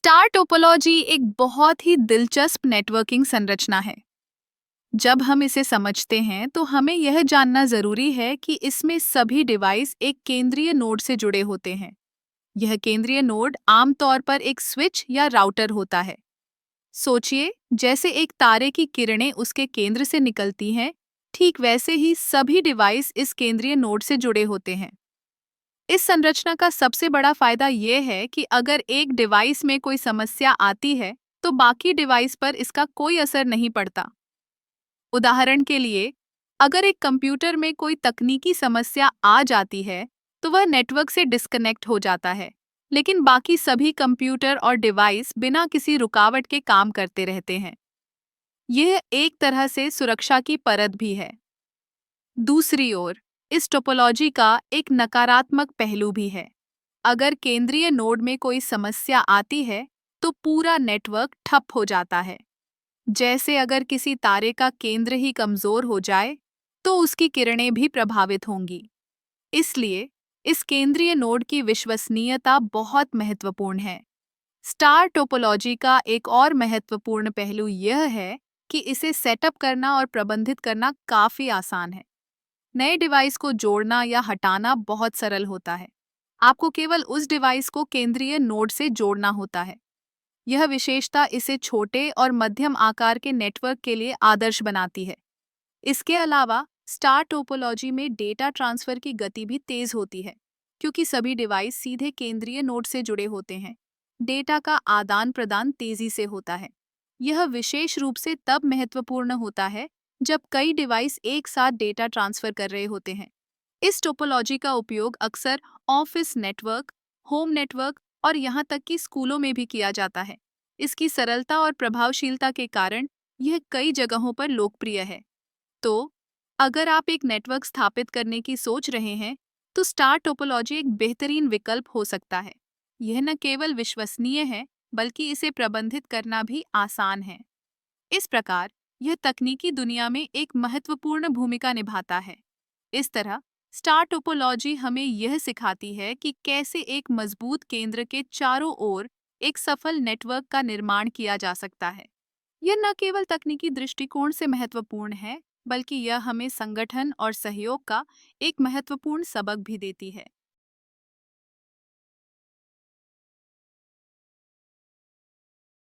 Star topology एक बहुत ही दिलचस्प नेटवर्किंग संरचना है। जब हम इसे समझते हैं तो हमें यह जानना जरूरी है कि इसमें सभी डिवाइस एक केंद्रीय नोड से जुड़े होते हैं। यह केंद्रीय नोड आमतौर पर एक स्विच या राउटर होता है। सोचिए, जैसे एक तारे की किरणें उसके केंद्र से निकलती हैं, ठीक वैसे ही सभी डिवाइस इस केंद्रीय नोड से जुड़े होते हैं। इस संरचना का सबसे बड़ा फायदा यह है कि अगर एक डिवाइस में कोई समस्या आती है, तो बाकी डिवाइस पर इसका कोई असर नहीं पड़ता। उदाहरण के लिए, अगर एक कंप्यूटर में कोई तकनीकी समस्या आ जाती है, तो वह नेटवर्क से डिस्कनेक्ट हो जाता है, लेकिन बाकी सभी कंप्यूटर और डिवाइस बिना किसी रुकावट के काम करते रहते हैं। यह एक तरह से सुरक्षा की परत भी है। दूसरी ओर, इस टोपोलॉजी का एक नकारात्मक पहलू भी है। अगर केंद्रीय नोड में कोई समस्या आती है, तो पूरा नेटवर्क ठप हो जाता है। जैसे अगर किसी तारे का केंद्र ही कमजोर हो जाए, तो उसकी किरणें भी प्रभावित होंगी। इसलिए इस केंद्रीय नोड की विश्वसनीयता बहुत महत्वपूर्ण है। स्टार टोपोलॉजी का एक और महत्वपूर्ण पहलू यह है कि इसे सेटअप करना और प्रबंधित करना काफी आसान है। नए डिवाइस को जोड़ना या हटाना बहुत सरल होता है। आपको केवल उस डिवाइस को केंद्रीय नोड से जोड़ना होता है। यह विशेषता इसे छोटे और मध्यम आकार के नेटवर्क के लिए आदर्श बनाती है। इसके अलावा स्टार टोपोलॉजी में डेटा ट्रांसफर की गति भी तेज होती है, क्योंकि सभी डिवाइस सीधे केंद्रीय नोड से जुड़े होते हैं। डेटा का आदान प्रदान तेजी से होता है। यह विशेष रूप से तब महत्वपूर्ण होता है जब कई डिवाइस एक साथ डेटा ट्रांसफर कर रहे होते हैं। इस टोपोलॉजी का उपयोग अक्सर ऑफिस नेटवर्क, होम नेटवर्क और यहाँ तक कि स्कूलों में भी किया जाता है। इसकी सरलता और प्रभावशीलता के कारण यह कई जगहों पर लोकप्रिय है। तो अगर आप एक नेटवर्क स्थापित करने की सोच रहे हैं, तो स्टार टोपोलॉजी एक बेहतरीन विकल्प हो सकता है। यह न केवल विश्वसनीय है, बल्कि इसे प्रबंधित करना भी आसान है। इस प्रकार यह तकनीकी दुनिया में एक महत्वपूर्ण भूमिका निभाता है। इस तरह स्टार टोपोलॉजी हमें यह सिखाती है कि कैसे एक मजबूत केंद्र के चारों ओर एक सफल नेटवर्क का निर्माण किया जा सकता है। यह न केवल तकनीकी दृष्टिकोण से महत्वपूर्ण है, बल्कि यह हमें संगठन और सहयोग का एक महत्वपूर्ण सबक भी देती है।